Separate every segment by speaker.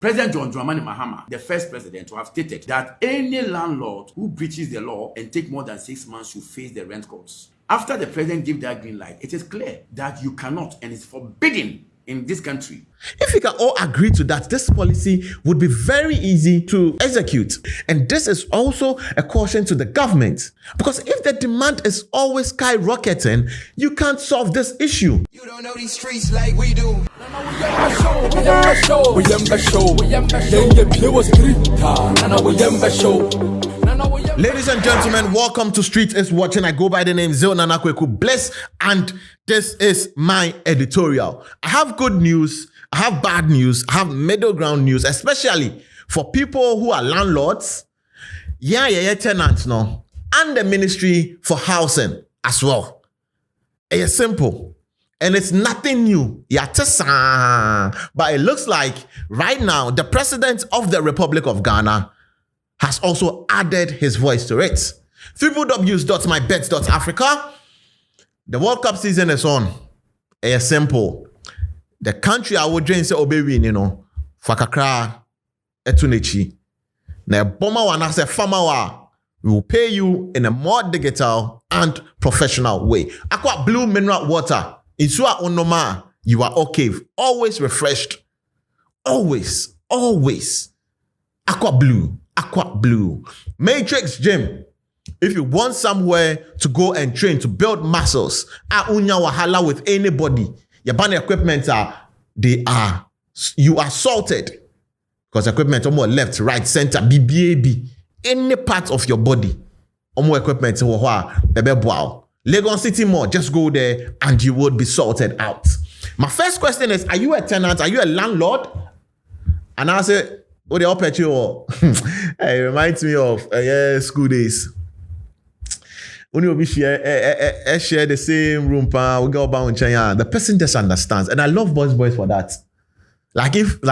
Speaker 1: President John Dramani Mahama, the first president, to have stated that any landlord who breaches the law and take more than 6 months should face the rent courts. After the president gave that green light, it is clear that you cannot, and it's forbidden in this country.
Speaker 2: If we can all agree to that, this policy would be very easy to execute. And this is also a caution to the government. Because if the demand is always skyrocketing, you can't solve this issue.
Speaker 3: You don't know these streets like we do.
Speaker 2: Ladies and gentlemen, welcome to Street is Watching. I go by the name Zil Nanakweku Bless, and this is my editorial. I have good news, I have bad news, I have middle ground news, especially for people who are landlords, tenants, no, and the Ministry for Housing as well. It's simple. And it's nothing new. But it looks like right now, the president of the Republic of Ghana has also added his voice to it. www.mybets.africa. The World Cup season is on. It's simple. The country I would drink say obewin, fakakra etunechi. Na boma wana se famawa. We will pay you in a more digital and professional way. Aqua blue mineral water. Insua onoma. You are okay. Always refreshed. Always. Aqua blue. Matrix Gym. If you want somewhere to go and train to build muscles, unya wahala with anybody. Your band equipment you are sorted. Because equipment almost left, right, center, BBAB. Any part of your body. Almost equipment Legon City Mall, just go there and you would be sorted out. My first question is, are you a tenant? Are you a landlord? And I say, oh, they up at you. It reminds me of school days. When we share the same room, we go about the person just understands. And I love boys for that. Like if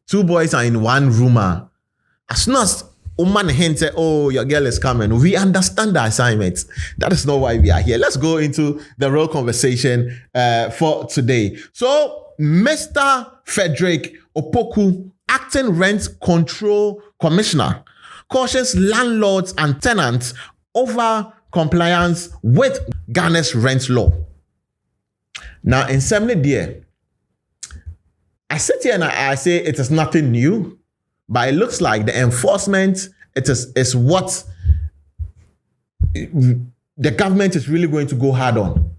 Speaker 2: two boys are in one room, as soon as woman hint, oh, your girl is coming, we understand the assignment. That is not why we are here. Let's go into the real conversation for today. So, Mr. Frederick Opoku, Acting Rent Control Commissioner, cautions landlords and tenants over compliance with Ghana's rent law. Now, in some day, I sit here and I say it is nothing new. But it looks like the enforcement is what the government is really going to go hard on.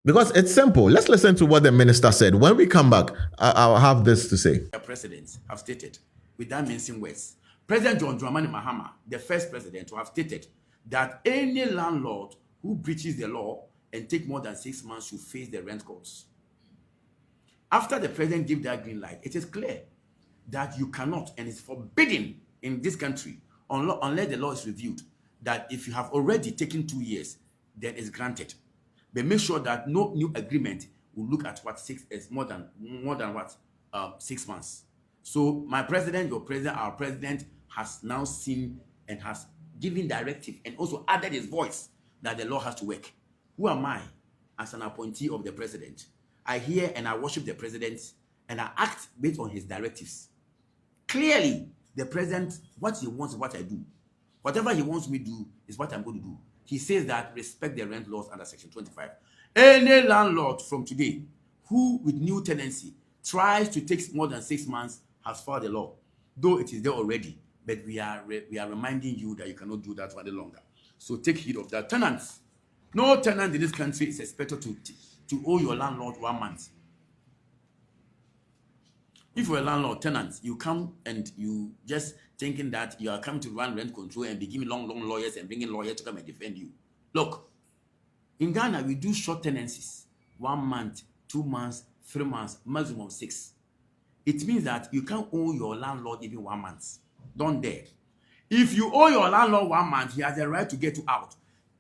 Speaker 2: Because it's simple. Let's listen to what the minister said. When we come back, I'll have this to say.
Speaker 1: The president have stated, without mentioning words, President John Dramani Mahama, the first president, to have stated that any landlord who breaches the law and take more than 6 months should face the rent courts. After the president gave that green light, it is clear that you cannot, and it's forbidden in this country, unless the law is reviewed, that if you have already taken 2 years, then it's granted. But make sure that no new agreement will look at what 6 is more than 6 months. So my president, your president, our president has now seen and has given directive and also added his voice that the law has to work. Who am I as an appointee of the president? I hear and I worship the president and I act based on his directives. Clearly, the president, what he wants is what I do. Whatever he wants me to do is what I'm going to do. He says that respect the rent laws under Section 25. Any landlord from today who, with new tenancy, tries to take more than 6 months has followed the law, though it is there already. But we are reminding you that you cannot do that for any longer. So take heed of that. Tenants, no tenant in this country is expected to owe your landlord 1 month. If you're a landlord, tenant, you come and you just thinking that you are coming to run rent control and be giving long lawyers and bringing lawyers to come and defend you. Look, in Ghana, we do short tenancies. 1 month, 2 months, 3 months, maximum 6. It means that you can't owe your landlord even 1 month. Don't dare. If you owe your landlord 1 month, he has the right to get you out.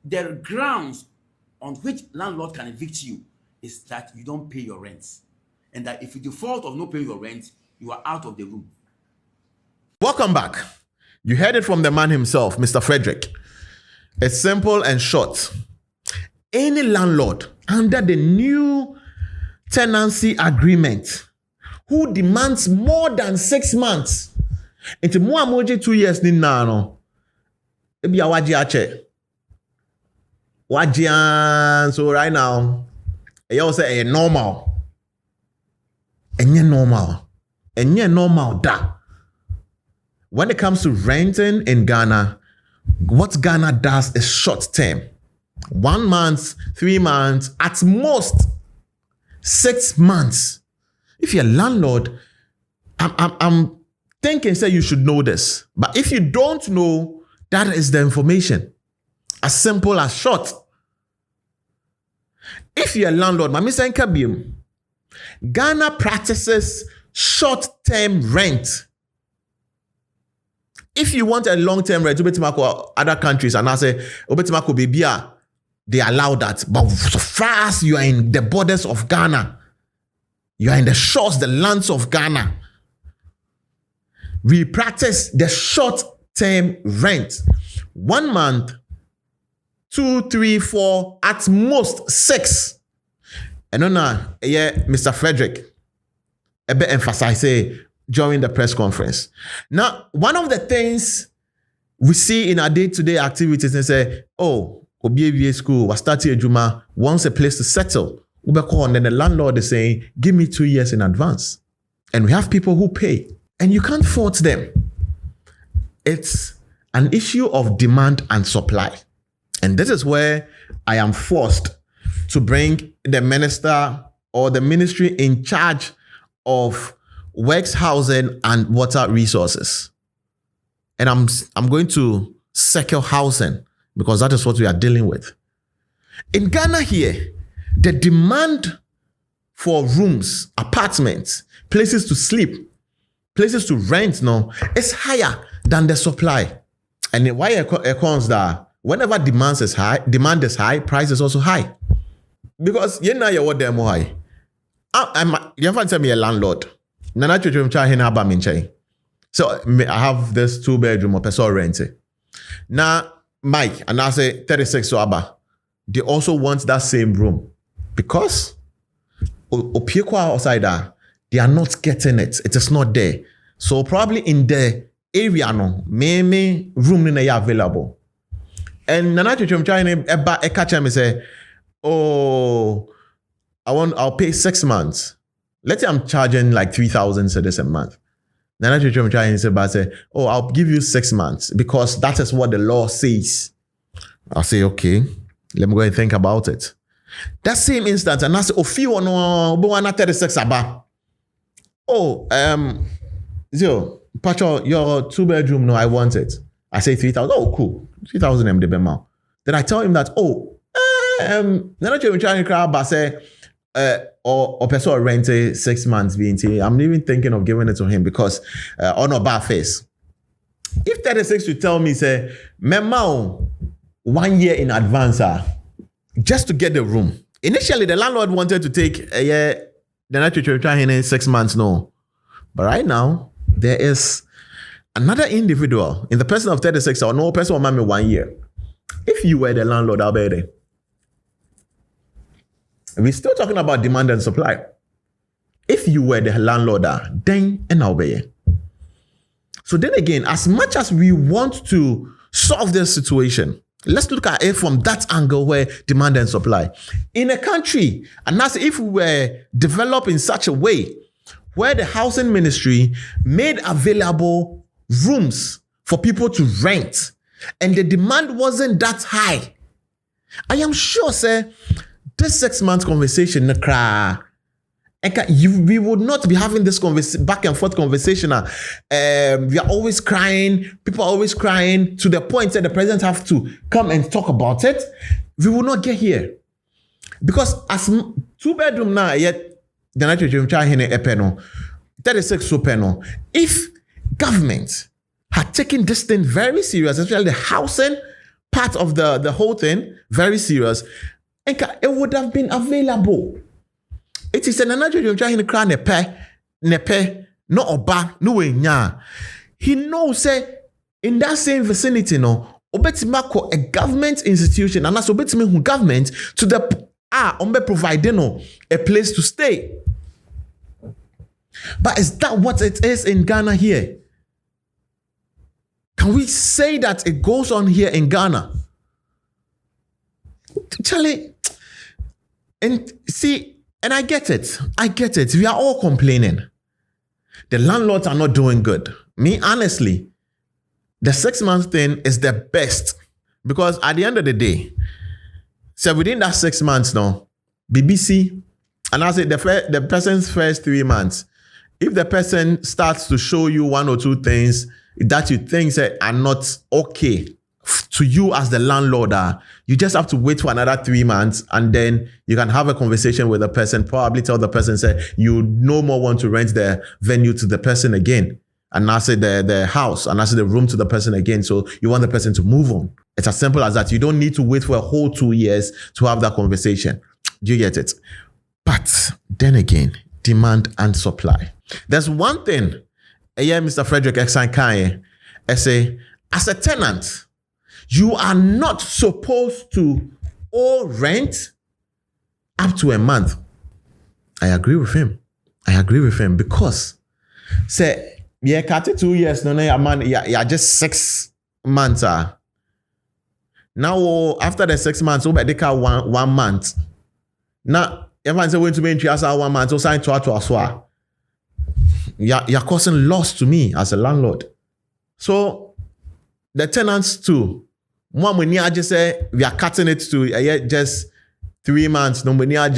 Speaker 1: The grounds on which landlord can evict you is that you don't pay your rents. And that if you default of not paying your rent, you are out of the room.
Speaker 2: Welcome back. You heard it from the man himself, Mr. Frederick. It's simple and short. Any landlord under the new tenancy agreement who demands more than 6 months. Into more emoji 2 years ni no. Ebi awaji ache. Wajian so right now, you say normal. Enye normal. Enye normal da. When it comes to renting in Ghana, what Ghana does is short term. 1 month, 3 months, at most 6 months. If you're a landlord, I'm thinking say you should know this. But if you don't know, that is the information. As simple as short. If you're a landlord, Mami Senkabium, Ghana practices short-term rent. If you want a long-term rent, other countries, and I say, they allow that. But so far as you are in the borders of Ghana, you are in the shores, the lands of Ghana, we practice the short-term rent. 1 month, 2, 3, 4, at most 6. And then, Mr. Frederick, a bit emphasize during the press conference. Now, one of the things we see in our day-to-day activities and say, oh, Obiebie school, was starting a Juma, wants a place to settle. And then the landlord is saying, give me 2 years in advance. And we have people who pay. And you can't fault them. It's an issue of demand and supply. And this is where I am forced to bring the minister or the ministry in charge of works, housing, and water resources. And I'm going to secure housing because that is what we are dealing with. In Ghana here, the demand for rooms, apartments, places to sleep, places to rent now is higher than the supply. And why it comes that whenever demand is high, price is also high. Because you know what they're more high. You haven't tell me a landlord. So I have this 2-bedroom or person rent. Now, Mike, and I say 36 so aba. They also want that same room. Because outside that, they are not getting it. It is not there. So probably in the area, no, maybe room in available. And Nana Chuchum China catch him and say, oh, I'll pay 6 months. Let's say I'm charging like 3,000 cedis a month. Nana Chuchum China say, oh, I'll give you 6 months because that is what the law says. I'll say, okay, let me go and think about it. That same instance, and I say, oh, fee no, 36 aba. Oh, Zio, Pacho, your 2-bedroom, no, I want it. I say 3,000. Oh, cool. 3,000 MDB now. Then I tell him that, oh, Nana Chuchum China say, or person rent 6 months BNT. I'm even thinking of giving it to him because on a bar face. If 36 would tell me, say, Memao 1 year in advance, just to get the room. Initially, the landlord wanted to take a year, the natural trying in 6 months, no. But right now, there is another individual in the person of 36 or no person will me 1 year. If you were the landlord, I'll be there. We're still talking about demand and supply. If you were the landlord, then and I'll be here. So then again, as much as we want to solve this situation, let's look at it from that angle where demand and supply. In a country, and that's if we were developed in such a way where the housing ministry made available rooms for people to rent and the demand wasn't that high, I am sure, sir, this 6 month conversation, we would not be having this back and forth conversation. We are always crying. People are always crying to the point that the president have to come and talk about it. We will not get here. Because as 2-bedroom now, yet the nitrogen charging a penal, 36 so penal. If government had taken this thing very serious, especially the housing part of the whole thing, very serious, it would have been available. It is an energy you're trying to cry nepe, no oba, no way nya. He knows say in that same vicinity, no, obetimako a government institution, and that's obetime government to the ombe providing no a place to stay. But is that what it is in Ghana here? Can we say that it goes on here in Ghana? Charlie, and see, and I get it. We are all complaining. The landlords are not doing good. Me, honestly, the 6 months thing is the best. Because at the end of the day, so within that 6 months now, BBC, and I say the person's first 3 months, if the person starts to show you one or two things that you think are not okay to you as the landlord, you just have to wait for another 3 months, and then you can have a conversation with the person, probably tell the person, say, you no more want to rent the venue to the person again. And I say the house, and I say the room to the person again. So you want the person to move on. It's as simple as that. You don't need to wait for a whole 2 years to have that conversation. Do you get it? But then again, demand and supply. There's one thing, Mr. Frederick Exankaye, I say, as a tenant, you are not supposed to owe rent up to a month. I agree with him because, say, yeah, 2 years, no, yeah, just 6 months. Now, after the 6 months, they call 1 month. Now, everyone's going to be in 1 month, so sign to us. You're causing loss to me as a landlord. So, the tenants too, one when you just say we are cutting it to just 3 months, no when we are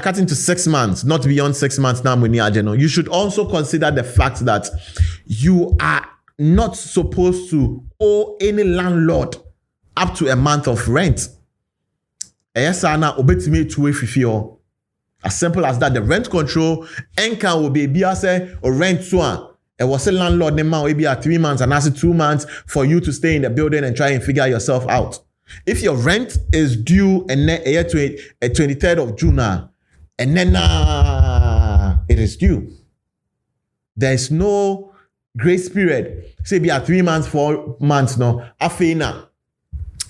Speaker 2: cutting to 6 months, not beyond 6 months now. You should also consider the fact that you are not supposed to owe any landlord up to a month of rent. As simple as that. The rent control income will be or rent so. It was a landlord name maybe 3 months and that's 2 months for you to stay in the building and try and figure yourself out. If your rent is due and then 23rd of June and then it is due, there is no grace period. Say be 3 months, 4 months no. Afina.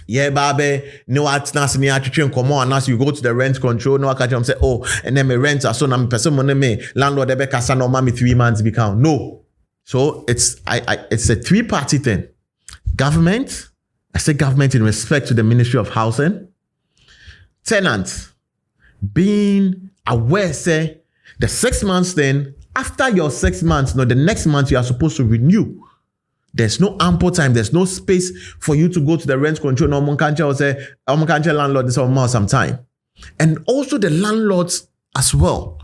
Speaker 2: Yeah, babe, no atnas ni atwetwe nkomo anas you go to the rent control no catch them say oh and then me rent so na me person money me landlord ebe kasa no ma me 3 months be count. No. So it's a 3-party thing. Government, I say government in respect to the Ministry of Housing. Tenants being aware, say the 6 months thing, after your 6 months, no, the next month you are supposed to renew. There's no ample time, there's no space for you to go to the rent control. No one can tell say, I'm can tell landlord this amount some time. And also the landlords as well.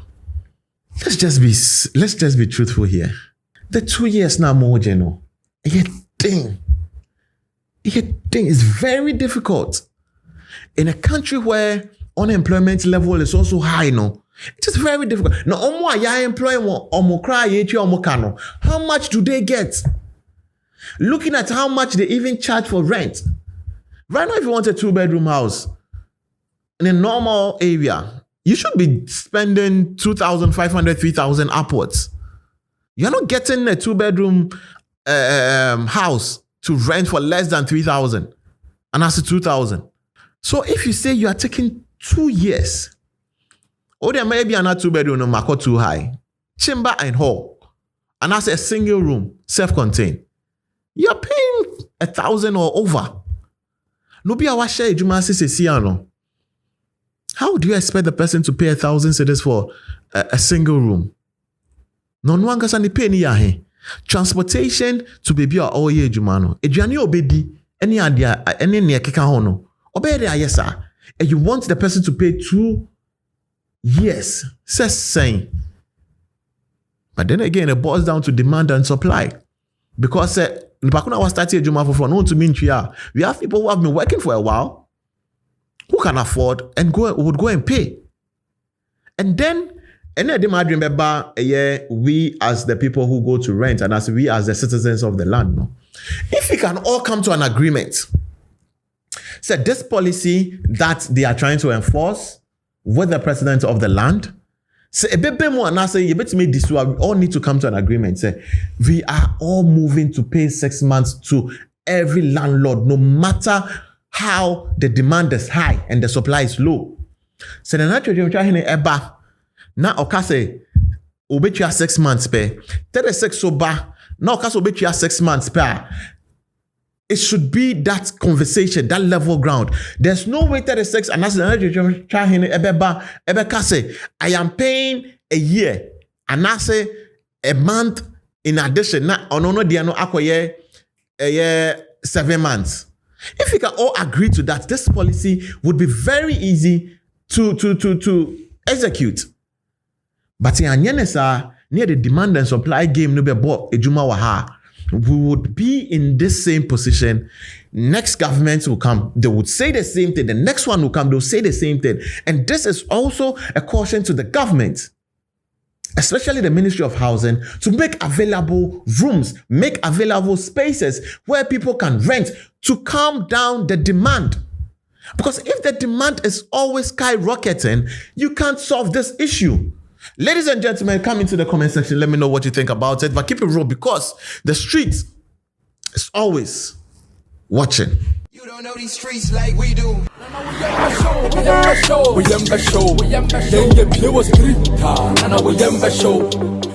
Speaker 2: Let's just be truthful here. The 2 years now more general. Thing is very difficult. In a country where unemployment level is also high, no, it is very difficult. Now, how much do they get? Looking at how much they even charge for rent. Right now, if you want a 2-bedroom house in a normal area, you should be spending 2,500, 3,000 upwards. You're not getting a 2-bedroom house to rent for less than 3,000 and that's 2,000. So if you say you are taking 2 years, or there may be another 2-bedroom no mark too high, chamber and hall, and that's a single room, self-contained, you're paying 1,000 or over. No be our share How do you expect the person to pay 1,000 cedis for a single room? No one can pay ni yahe. Transportation to baby or all year jumano. Eduani obedi any idea any near keka hono. Obedi ayesa. And you want the person to pay 2 years. Says saying. But then again, it boils down to demand and supply. Because Nipakuna was starting juma for no to mean we have people who have been working for a while who can afford and would go and pay. And then we as the people who go to rent and as we as the citizens of the land, no? If we can all come to an agreement, so this policy that they are trying to enforce with the president of the land, we all need to come to an agreement. Say, we are all moving to pay 6 months to every landlord, no matter how the demand is high and the supply is low. So the natural now, okay, obetua 6 months pay 36 so ba now cause obetua 6 months pay. It should be that conversation, that level ground. There's no way 36 and that's I am paying a year and I say a month in addition. Now, no, 7 months. If we can all agree to that, this policy would be very easy to execute. But in near the demand and supply game, no be bought ejuma waha. We would be in this same position. Next government will come. They would say the same thing. The next one will come. They'll say the same thing. And this is also a caution to the government, especially the Ministry of Housing, to make available rooms, make available spaces where people can rent to calm down the demand. Because if the demand is always skyrocketing, you can't solve this issue. Ladies and gentlemen, come into the comment section. Let me know what you think about it. But keep it real because the street is always watching.
Speaker 3: You don't know these streets like we do.
Speaker 4: We